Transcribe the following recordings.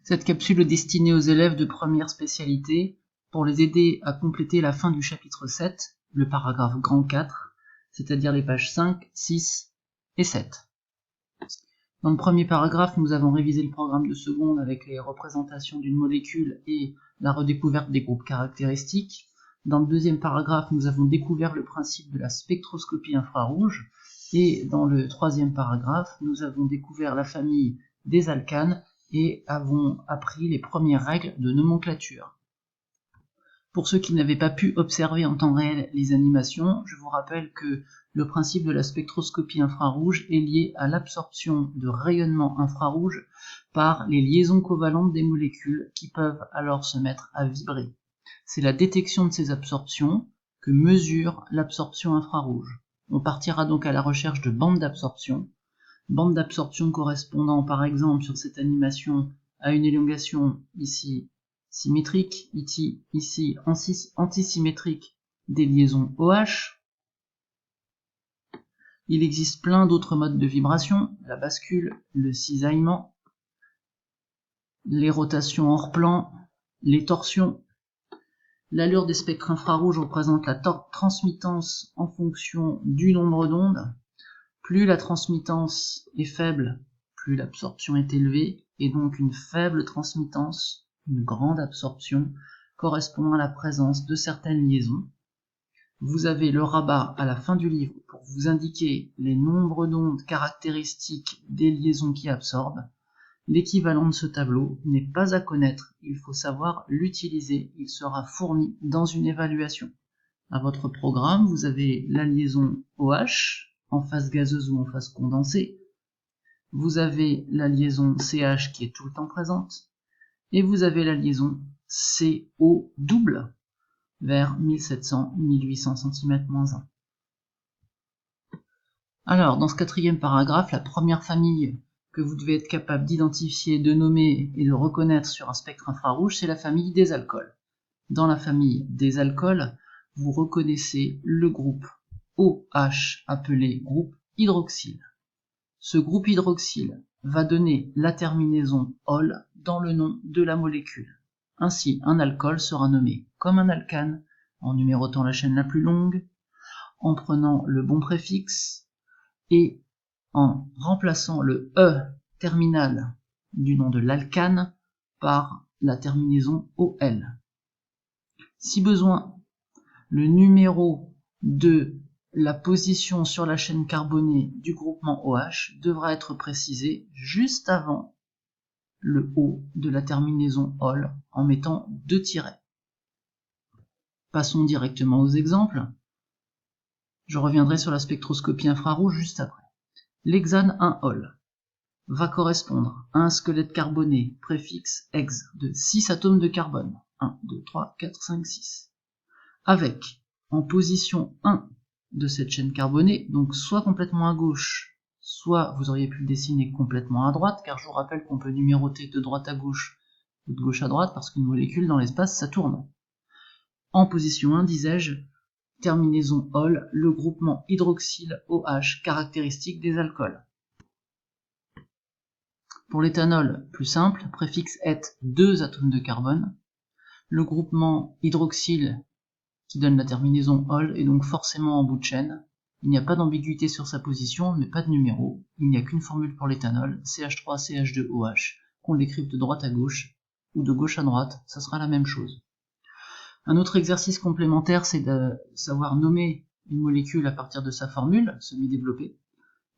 Cette capsule est destinée aux élèves de première spécialité pour les aider à compléter la fin du chapitre 7, le paragraphe grand 4, c'est-à-dire les pages 5, 6 et 7. Dans le premier paragraphe, nous avons révisé le programme de seconde avec les représentations d'une molécule et la redécouverte des groupes caractéristiques. Dans le deuxième paragraphe, nous avons découvert le principe de la spectroscopie infrarouge. Et dans le troisième paragraphe, nous avons découvert la famille des alcanes et avons appris les premières règles de nomenclature. Pour ceux qui n'avaient pas pu observer en temps réel les animations, je vous rappelle que le principe de la spectroscopie infrarouge est lié à l'absorption de rayonnement infrarouge par les liaisons covalentes des molécules qui peuvent alors se mettre à vibrer. C'est la détection de ces absorptions que mesure l'absorption infrarouge. On partira donc à la recherche de bandes d'absorption correspondant par exemple sur cette animation à une élongation ici symétrique, ici antisymétrique des liaisons OH. Il existe plein d'autres modes de vibration, la bascule, le cisaillement, les rotations hors plan, les torsions. L'allure des spectres infrarouges représente la transmittance en fonction du nombre d'ondes. Plus la transmittance est faible, plus l'absorption est élevée, et donc une faible transmittance, une grande absorption, correspond à la présence de certaines liaisons. Vous avez le rabat à la fin du livre pour vous indiquer les nombres d'ondes caractéristiques des liaisons qui absorbent. L'équivalent de ce tableau n'est pas à connaître, il faut savoir l'utiliser, il sera fourni dans une évaluation. À votre programme, vous avez la liaison OH, en phase gazeuse ou en phase condensée. Vous avez la liaison CH qui est tout le temps présente. Et vous avez la liaison CO double vers 1700-1800 cm-1. Alors, dans ce quatrième paragraphe, la première famille que vous devez être capable d'identifier, de nommer et de reconnaître sur un spectre infrarouge, c'est la famille des alcools. Dans la famille des alcools, vous reconnaissez le groupe OH appelé groupe hydroxyle. Ce groupe hydroxyle va donner la terminaison ol dans le nom de la molécule. Ainsi, un alcool sera nommé comme un alcane en numérotant la chaîne la plus longue, en prenant le bon préfixe et en remplaçant le E terminal du nom de l'alcane par la terminaison OL. Si besoin, le numéro de la position sur la chaîne carbonée du groupement OH devra être précisé juste avant le O de la terminaison OL en mettant 2 tirets. Passons directement aux exemples. Je reviendrai sur la spectroscopie infrarouge juste après. L'hexane 1-ol va correspondre à un squelette carboné préfixe hex de 6 atomes de carbone. 1, 2, 3, 4, 5, 6. Avec, en position 1 de cette chaîne carbonée, donc soit complètement à gauche, soit vous auriez pu le dessiner complètement à droite, car je vous rappelle qu'on peut numéroter de droite à gauche ou de gauche à droite, parce qu'une molécule dans l'espace, ça tourne. En position 1, disais-je, terminaison ol, le groupement hydroxyle OH caractéristique des alcools. Pour l'éthanol, plus simple, préfixe et 2 atomes de carbone. Le groupement hydroxyle qui donne la terminaison ol est donc forcément en bout de chaîne. Il n'y a pas d'ambiguïté sur sa position, mais pas de numéro. Il n'y a qu'une formule pour l'éthanol, CH3CH2OH, qu'on l'écrive de droite à gauche ou de gauche à droite, ça sera la même chose. Un autre exercice complémentaire, c'est de savoir nommer une molécule à partir de sa formule, semi-développée.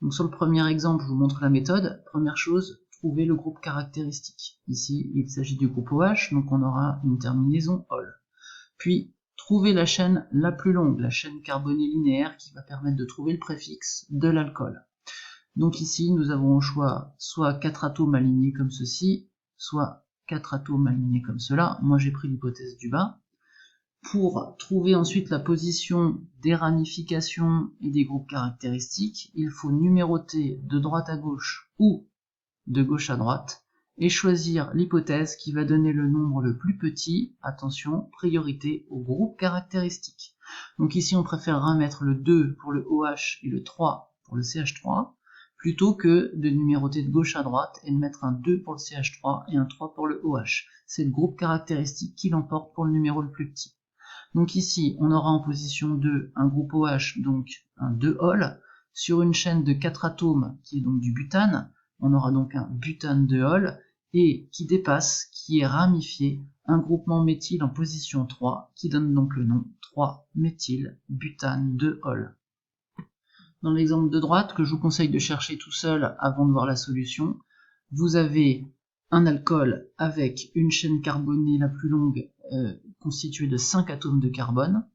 Donc sur le premier exemple, je vous montre la méthode. Première chose, trouver le groupe caractéristique. Ici, il s'agit du groupe OH, donc on aura une terminaison ol. Puis, trouver la chaîne la plus longue, la chaîne carbonée linéaire qui va permettre de trouver le préfixe de l'alcool. Donc ici, nous avons au choix soit 4 atomes alignés comme ceci, soit 4 atomes alignés comme cela. Moi, j'ai pris l'hypothèse du bas. Pour trouver ensuite la position des ramifications et des groupes caractéristiques, il faut numéroter de droite à gauche ou de gauche à droite et choisir l'hypothèse qui va donner le nombre le plus petit, attention, priorité au groupe caractéristique. Donc ici on préférera mettre le 2 pour le OH et le 3 pour le CH3, plutôt que de numéroter de gauche à droite et de mettre un 2 pour le CH3 et un 3 pour le OH. C'est le groupe caractéristique qui l'emporte pour le numéro le plus petit. Donc ici, on aura en position 2 un groupe OH, donc un 2-ol, sur une chaîne de 4 atomes qui est donc du butane, on aura donc un butane 2-ol, et qui dépasse, qui est ramifié, un groupement méthyle en position 3, qui donne donc le nom 3-méthylbutane 2-ol. Dans l'exemple de droite, que je vous conseille de chercher tout seul avant de voir la solution, vous avez un alcool avec une chaîne carbonée la plus longue constituée de 5 atomes de carbone.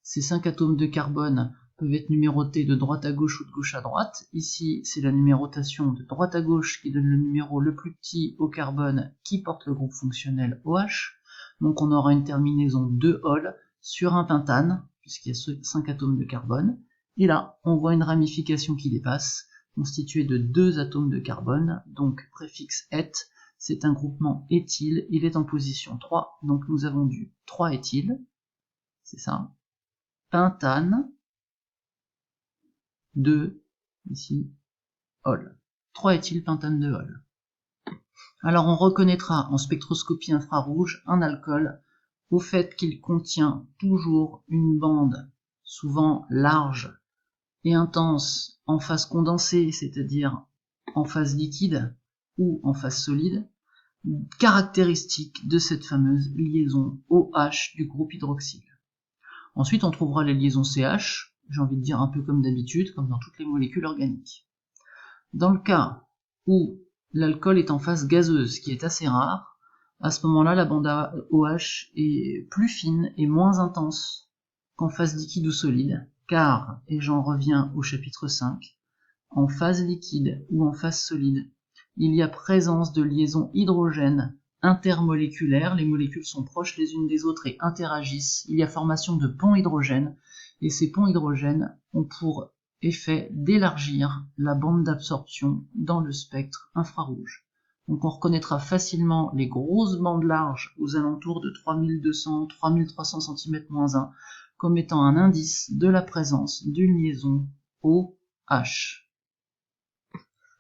Ces 5 atomes de carbone peuvent être numérotés de droite à gauche ou de gauche à droite. Ici, c'est la numérotation de droite à gauche qui donne le numéro le plus petit au carbone qui porte le groupe fonctionnel OH. Donc on aura une terminaison 2-ol sur un pentane, puisqu'il y a 5 atomes de carbone. Et là, on voit une ramification qui dépasse, constituée de 2 atomes de carbone, donc préfixe et, c'est un groupement éthyle, il est en position 3, donc nous avons du 3-éthyle, c'est ça, pentane, 2, ici, ol. 3-éthyle pentane de ol. Alors on reconnaîtra en spectroscopie infrarouge un alcool au fait qu'il contient toujours une bande, souvent large et intense, en phase condensée, c'est-à-dire en phase liquide ou en phase solide, caractéristique de cette fameuse liaison OH du groupe hydroxyle. Ensuite, on trouvera les liaisons CH, j'ai envie de dire un peu comme d'habitude, comme dans toutes les molécules organiques. Dans le cas où l'alcool est en phase gazeuse, ce qui est assez rare, à ce moment-là, la bande OH est plus fine et moins intense qu'en phase liquide ou solide, car, et j'en reviens au chapitre 5, en phase liquide ou en phase solide, il y a présence de liaisons hydrogènes intermoléculaires, les molécules sont proches les unes des autres et interagissent, il y a formation de ponts hydrogènes, et ces ponts hydrogènes ont pour effet d'élargir la bande d'absorption dans le spectre infrarouge. Donc on reconnaîtra facilement les grosses bandes larges aux alentours de 3200-3300 cm-1 comme étant un indice de la présence d'une liaison OH.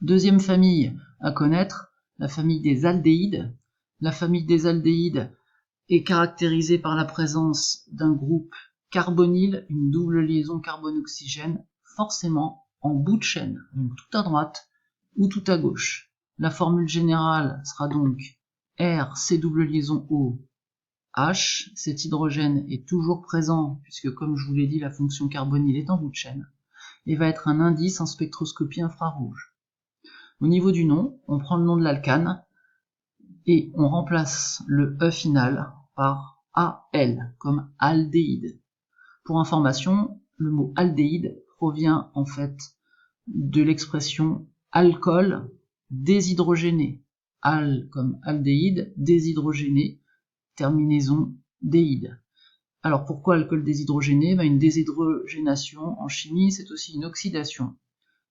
Deuxième famille à connaître, la famille des aldéhydes. La famille des aldéhydes est caractérisée par la présence d'un groupe carbonyle, une double liaison carbone-oxygène, forcément en bout de chaîne, donc tout à droite ou tout à gauche. La formule générale sera donc R, C double liaison O, H. Cet hydrogène est toujours présent, puisque comme je vous l'ai dit, la fonction carbonyle est en bout de chaîne, et va être un indice en spectroscopie infrarouge. Au niveau du nom, on prend le nom de l'alcane et on remplace le E final par AL, comme aldéhyde. Pour information, le mot aldéhyde provient en fait de l'expression alcool déshydrogéné. Al comme aldéhyde, déshydrogéné, terminaison déhyde. Alors pourquoi alcool déshydrogéné? Une déshydrogénation en chimie, c'est aussi une oxydation.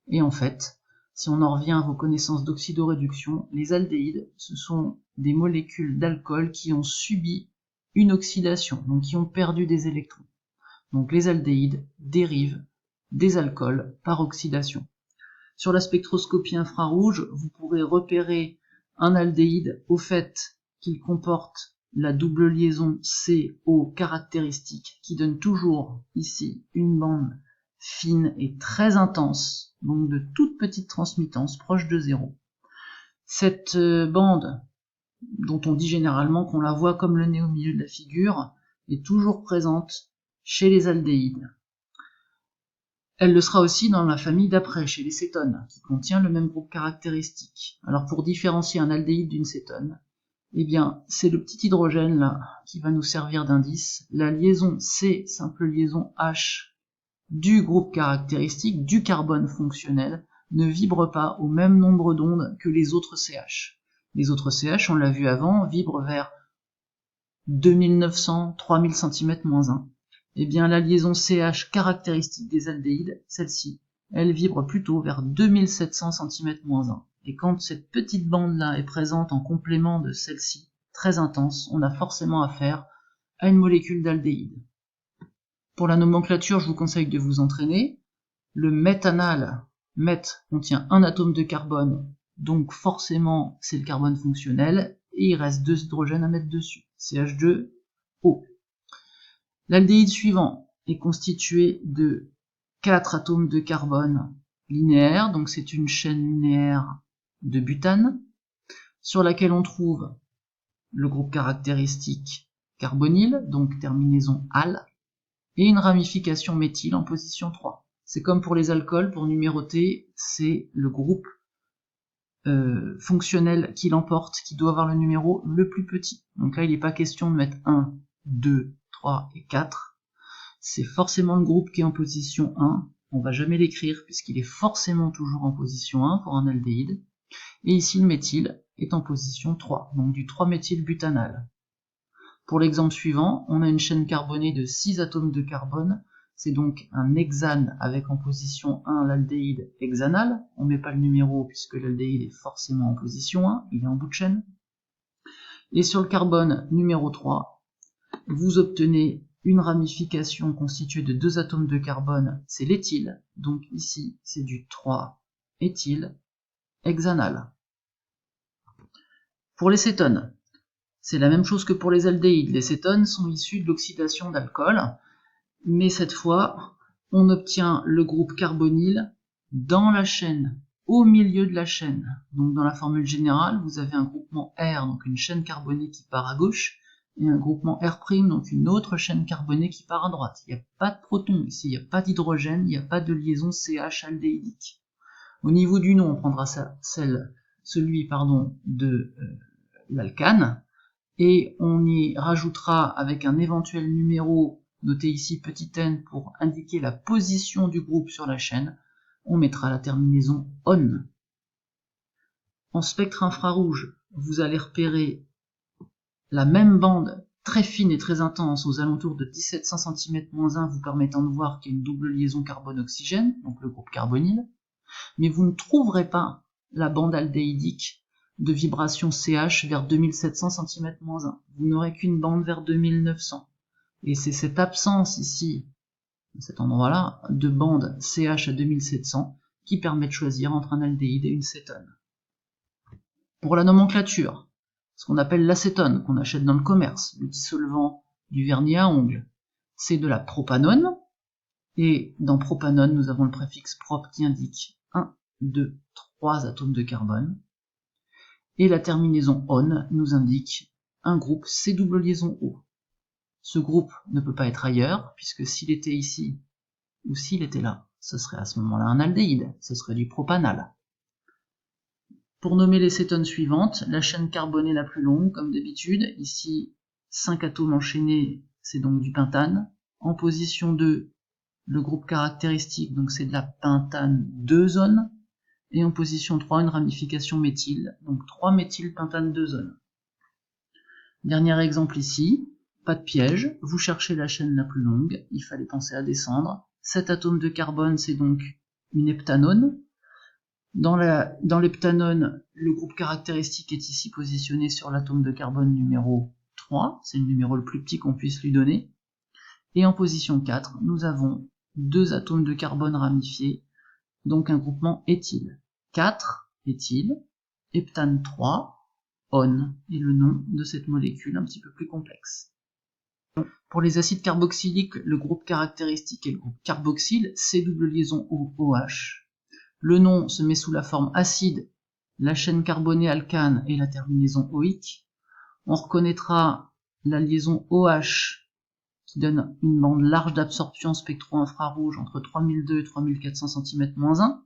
Et en fait, si on en revient à vos connaissances d'oxydoréduction, les aldéhydes, ce sont des molécules d'alcool qui ont subi une oxydation, donc qui ont perdu des électrons. Donc les aldéhydes dérivent des alcools par oxydation. Sur la spectroscopie infrarouge, vous pourrez repérer un aldéhyde au fait qu'il comporte la double liaison CO caractéristique qui donne toujours ici une bande fine et très intense, donc de toute petite transmittance proche de 0. Cette bande, dont on dit généralement qu'on la voit comme le nez au milieu de la figure, est toujours présente chez les aldéhydes. Elle le sera aussi dans la famille d'après, chez les cétones, qui contient le même groupe caractéristique. Alors pour différencier un aldéhyde d'une cétone, eh bien, c'est le petit hydrogène là qui va nous servir d'indice. La liaison C, simple liaison H, du groupe caractéristique, du carbone fonctionnel, ne vibre pas au même nombre d'ondes que les autres CH. Les autres CH, on l'a vu avant, vibrent vers 2900-3000 cm-1. Eh bien, la liaison CH caractéristique des aldéhydes, celle-ci, elle vibre plutôt vers 2700 cm-1. Et quand cette petite bande-là est présente en complément de celle-ci, très intense, on a forcément affaire à une molécule d'aldéhyde. Pour la nomenclature, je vous conseille de vous entraîner. Le méthanal, Met contient un atome de carbone, donc forcément c'est le carbone fonctionnel, et il reste 2 hydrogènes à mettre dessus, CH2O. L'aldéhyde suivant est constitué de 4 atomes de carbone linéaires, donc c'est une chaîne linéaire de butane, sur laquelle on trouve le groupe caractéristique carbonyle, donc terminaison al, et une ramification méthyle en position 3. C'est comme pour les alcools, pour numéroter, c'est le groupe fonctionnel qui l'emporte, qui doit avoir le numéro le plus petit. Donc là, il n'est pas question de mettre 1, 2, 3 et 4. C'est forcément le groupe qui est en position 1. On va jamais l'écrire puisqu'il est forcément toujours en position 1 pour un aldéhyde. Et ici, le méthyle est en position 3, donc du 3-méthylbutanal. Pour l'exemple suivant, on a une chaîne carbonée de 6 atomes de carbone. C'est donc un hexane avec en position 1 l'aldéhyde hexanal. On ne met pas le numéro puisque l'aldéhyde est forcément en position 1, il est en bout de chaîne. Et sur le carbone numéro 3, vous obtenez une ramification constituée de 2 atomes de carbone, c'est l'éthyle. Donc ici, c'est du 3-éthyle hexanal. Pour les cétones, c'est la même chose que pour les aldéhydes. Les cétones sont issus de l'oxydation d'alcool, mais cette fois, on obtient le groupe carbonyle dans la chaîne, au milieu de la chaîne. Donc dans la formule générale, vous avez un groupement R, donc une chaîne carbonée qui part à gauche, et un groupement R', donc une autre chaîne carbonée qui part à droite. Il n'y a pas de proton ici, il n'y a pas d'hydrogène, il n'y a pas de liaison CH aldéhydique. Au niveau du nom, on prendra celui de l'alcane, et on y rajoutera avec un éventuel numéro, noté ici petit n pour indiquer la position du groupe sur la chaîne, on mettra la terminaison ON. En spectre infrarouge, vous allez repérer la même bande très fine et très intense aux alentours de 1700 cm-1 vous permettant de voir qu'il y a une double liaison carbone-oxygène, donc le groupe carbonyle, mais vous ne trouverez pas la bande aldéhydique de vibration CH vers 2700 cm-1. Vous n'aurez qu'une bande vers 2900. Et c'est cette absence ici, à cet endroit-là, de bande CH à 2700 qui permet de choisir entre un aldéhyde et une cétone. Pour la nomenclature, ce qu'on appelle l'acétone, qu'on achète dans le commerce, le dissolvant du vernis à ongles, c'est de la propanone, et dans propanone, nous avons le préfixe prop qui indique 1, 2, 3 atomes de carbone, et la terminaison on nous indique un groupe C double liaison O. Ce groupe ne peut pas être ailleurs, puisque s'il était ici, ou s'il était là, ce serait à ce moment-là un aldéhyde, ce serait du propanal. Pour nommer les cétones suivantes, la chaîne carbonée la plus longue, comme d'habitude, ici 5 atomes enchaînés, c'est donc du pentane. En position 2, le groupe caractéristique, donc c'est de la pentane 2-zone. Et en position 3, une ramification méthyle, donc 3-méthylpentane 2-zone. Dernier exemple ici, pas de piège, vous cherchez la chaîne la plus longue, il fallait penser à descendre. 7 atomes de carbone, c'est donc une heptanone. Dans l'heptanone, le groupe caractéristique est ici positionné sur l'atome de carbone numéro 3, c'est le numéro le plus petit qu'on puisse lui donner. Et en position 4, nous avons 2 atomes de carbone ramifiés, donc un groupement éthyle. 4 éthyle, heptane 3, on est le nom de cette molécule un petit peu plus complexe. Pour les acides carboxyliques, le groupe caractéristique est le groupe carboxyle, C double liaison OH. Le nom se met sous la forme acide, la chaîne carbonée alcane et la terminaison oïque. On reconnaîtra la liaison OH qui donne une bande large d'absorption spectro-infrarouge entre 3002 et 3400 cm-1,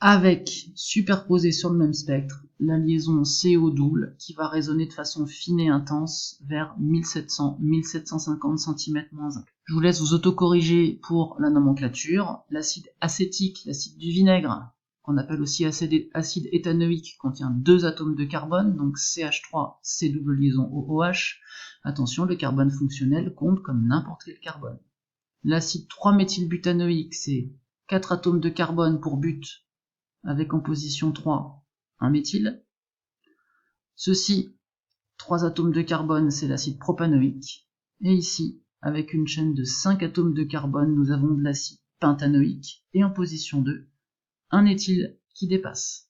avec, superposé sur le même spectre, la liaison CO double qui va résonner de façon fine et intense vers 1700-1750 cm-1. Je vous laisse vous autocorriger pour la nomenclature. L'acide acétique, l'acide du vinaigre, qu'on appelle aussi acide éthanoïque, contient 2 atomes de carbone, donc CH3, C double liaison OOH. Attention, le carbone fonctionnel compte comme n'importe quel carbone. L'acide 3-méthylbutanoïque, c'est 4 atomes de carbone pour but, avec en position 3 un méthyle. Ceci, 3 atomes de carbone, c'est l'acide propanoïque. Et ici, avec une chaîne de 5 atomes de carbone, nous avons de l'acide pentanoïque. Et en position 2, un éthyle qui dépasse.